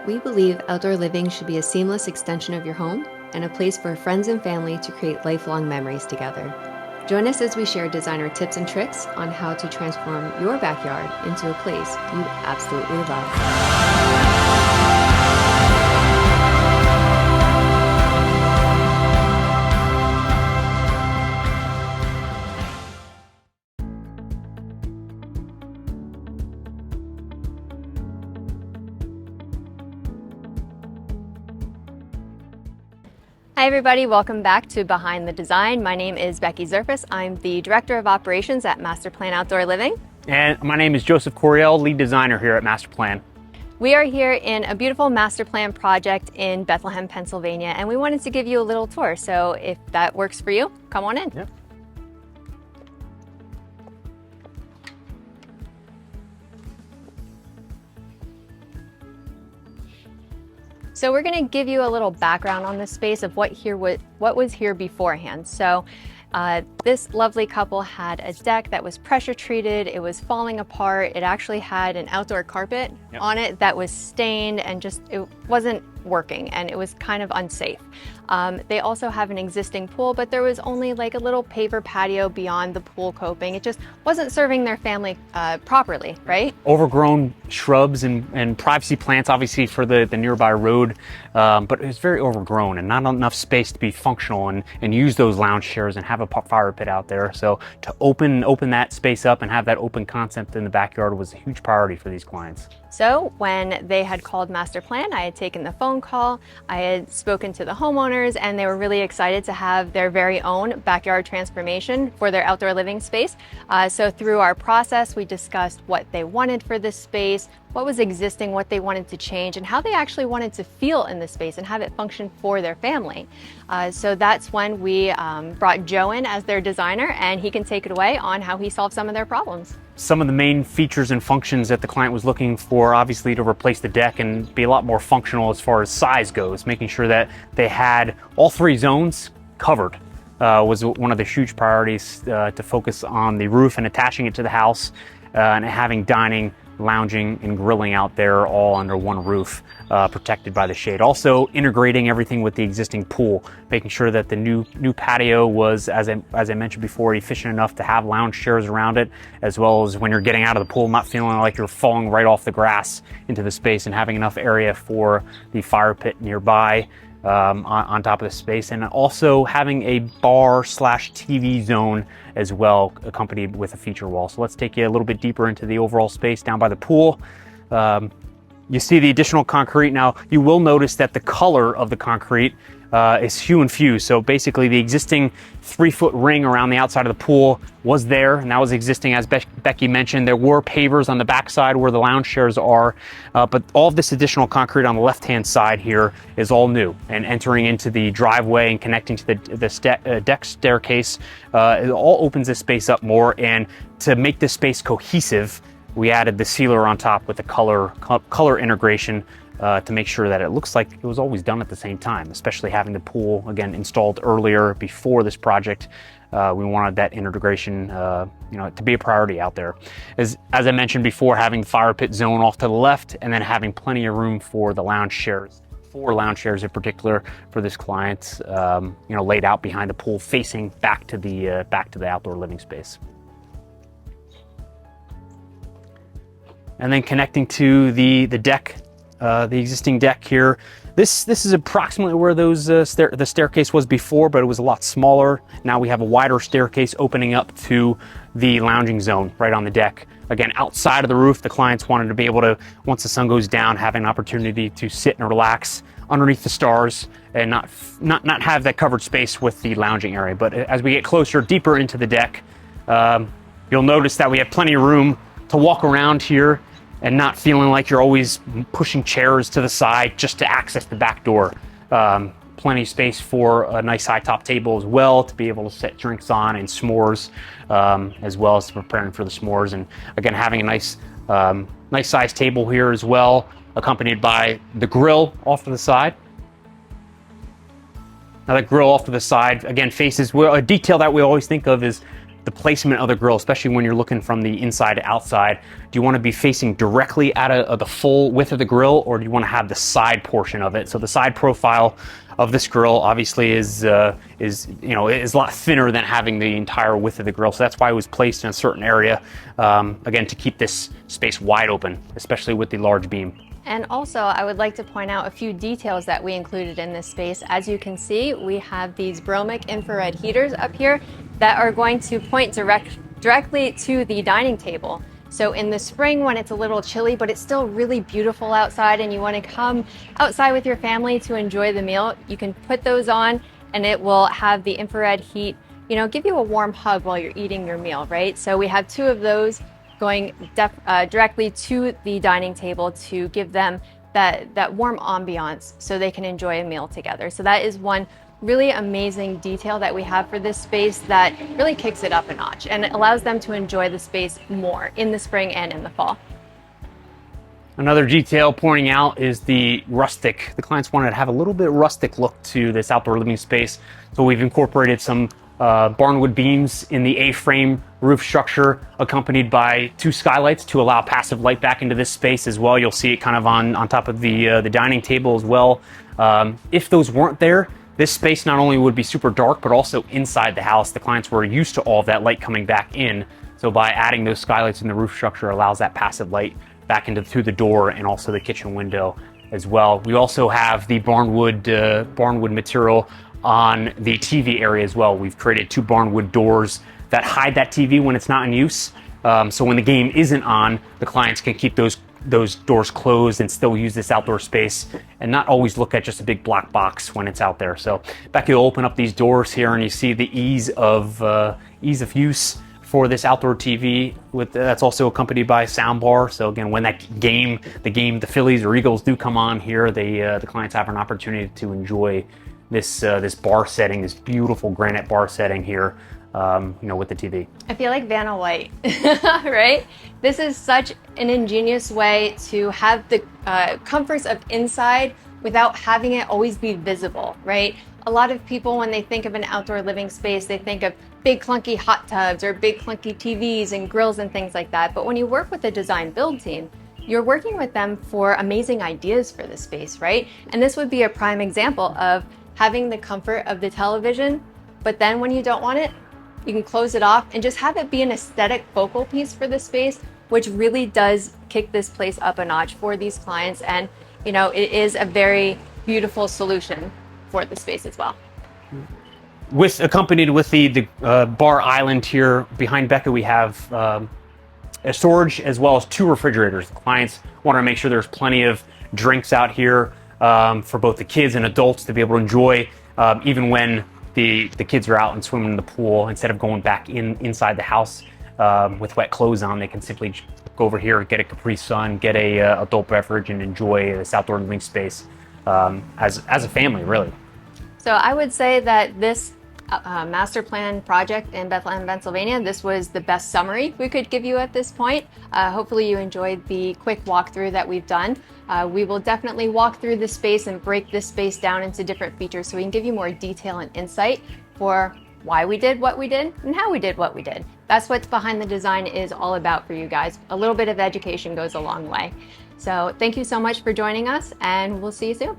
We believe outdoor living should be a seamless extension of your home and a place for friends and family to create lifelong memories together. Join us as we share designer tips and tricks on how to transform your backyard into a place you absolutely love. Hi everybody, welcome back to Behind the Design. My name is Becky Zerfus. I'm the Director of Operations at MasterPLAN Outdoor Living. And my name is Joseph Coriel, Lead Designer here at MasterPLAN. We are here in a beautiful MasterPLAN project in Bethlehem, Pennsylvania, and we wanted to give you a little tour. So if that works for you, come on in. Yep. So we're going to give you a little background on this space of what was here beforehand. So this lovely couple had a deck that was pressure treated. It was falling apart. It actually had an outdoor carpet on it that was stained and just it wasn't working, and it was kind of unsafe. They also have an existing pool, but there was only like a little paver patio beyond the pool coping. It just wasn't serving their family properly, right? Overgrown shrubs and privacy plants, obviously, for the nearby road, but it was very overgrown and not enough space to be functional and use those lounge chairs and have a fire pit out there. So to open that space up and have that open concept in the backyard was a huge priority for these clients. So when they had called MasterPLAN, I had taken the phone call, I had spoken to the homeowners, and they were really excited to have their very own backyard transformation for their outdoor living space. So through our process, we discussed what they wanted for this space, what was existing, what they wanted to change, and how they actually wanted to feel in the space and have it function for their family. So that's when we brought Joe in as their designer, and he can take it away on how he solved some of their problems. Some of the main features and functions that the client was looking for, obviously, to replace the deck and be a lot more functional as far as size goes, making sure that they had all three zones covered. Was one of the huge priorities, to focus on the roof and attaching it to the house, and having dining, lounging, and grilling out there all under one roof, protected by the shade. Also integrating everything with the existing pool, making sure that the new patio was, as I mentioned before, efficient enough to have lounge chairs around it, as well as when you're getting out of the pool, not feeling like you're falling right off the grass into the space, and having enough area for the fire pit nearby. On top of the space, and also having a bar/TV zone as well, accompanied with a feature wall. So let's take you a little bit deeper into the overall space down by the pool. You see the additional concrete. Now you will notice that the color of the concrete is hue and fuse. So basically the existing 3-foot ring around the outside of the pool was there, and that was existing, as Becky mentioned. There were pavers on the backside where the lounge chairs are, but all of this additional concrete on the left-hand side here is all new, and entering into the driveway and connecting to the deck staircase, it all opens this space up more. And to make this space cohesive, we added the sealer on top with the color integration, to make sure that it looks like it was always done at the same time, especially having the pool, again, installed earlier before this project. We wanted that integration to be a priority out there. As I mentioned before, having the fire pit zone off to the left, and then having plenty of room for the lounge chairs. 4 lounge chairs in particular for this client, laid out behind the pool, facing back to the outdoor living space. And then connecting to the deck, the existing deck here. This is approximately where the staircase was before, but it was a lot smaller. Now we have a wider staircase opening up to the lounging zone right on the deck. Again, outside of the roof, the clients wanted to be able to, once the sun goes down, have an opportunity to sit and relax underneath the stars and not have that covered space with the lounging area. But as we get closer, deeper into the deck, you'll notice that we have plenty of room to walk around here and not feeling like you're always pushing chairs to the side just to access the back door. Plenty of space for a nice high top table as well, to be able to set drinks on and s'mores, as well as preparing for the s'mores. And again, having a nice size table here as well, accompanied by the grill off to the side. Now that grill off to the side, again, faces, a detail that we always think of is the placement of the grill, especially when you're looking from the inside to outside. Do you want to be facing directly out of the full width of the grill, or do you want to have the side portion of it? So the side profile of this grill obviously is a lot thinner than having the entire width of the grill. So that's why it was placed in a certain area, again, to keep this space wide open, especially with the large beam. And also, I would like to point out a few details that we included in this space. As you can see, we have these Bromic infrared heaters up here that are going to point directly to the dining table. So in the spring when it's a little chilly, but it's still really beautiful outside and you want to come outside with your family to enjoy the meal, you can put those on and it will have the infrared heat, give you a warm hug while you're eating your meal, right? So we have 2 of those going directly to the dining table to give them that warm ambiance so they can enjoy a meal together. So that is one really amazing detail that we have for this space that really kicks it up a notch and allows them to enjoy the space more in the spring and in the fall. Another detail pointing out is the rustic. The clients wanted to have a little bit rustic look to this outdoor living space, so we've incorporated some barnwood beams in the A-frame roof structure, accompanied by 2 skylights to allow passive light back into this space as well. You'll see it kind of on top of the dining table as well. If those weren't there, this space not only would be super dark, but also inside the house. The clients were used to all of that light coming back in. So by adding those skylights in the roof structure allows that passive light back through the door and also the kitchen window as well. We also have the barnwood material on the TV area as well. We've created 2 barnwood doors that hide that TV when it's not in use. So when the game isn't on, the clients can keep those doors closed and still use this outdoor space and not always look at just a big black box when it's out there. So Becky will open up these doors here and you see the ease of use for this outdoor TV that's also accompanied by a sound bar. So again, when the Phillies or Eagles do come on here, the clients have an opportunity to enjoy this bar setting, this beautiful granite bar setting here, with the TV. I feel like Vanna White, right? This is such an ingenious way to have the comforts of inside without having it always be visible, right? A lot of people, when they think of an outdoor living space, they think of big clunky hot tubs or big clunky TVs and grills and things like that. But when you work with a design build team, you're working with them for amazing ideas for the space, right? And this would be a prime example of having the comfort of the television, but then when you don't want it, you can close it off and just have it be an aesthetic focal piece for the space, which really does kick this place up a notch for these clients. And it is a very beautiful solution for the space as well. Accompanied with the bar island here behind Becca, we have a storage as well as 2 refrigerators. The clients want to make sure there's plenty of drinks out here for both the kids and adults to be able to enjoy, even when the kids are out and swimming in the pool. Instead of going back inside the house with wet clothes on, they can simply go over here, get a Capri Sun, get a adult beverage, and enjoy this outdoor living space as a family, really. So I would say that this master plan project in Bethlehem, Pennsylvania, this was the best summary we could give you at this point. Hopefully you enjoyed the quick walkthrough that we've done. We will definitely walk through this space and break this space down into different features so we can give you more detail and insight for why we did what we did and how we did what we did. That's what Behind the Design is all about for you guys. A little bit of education goes a long way. So thank you so much for joining us, and we'll see you soon.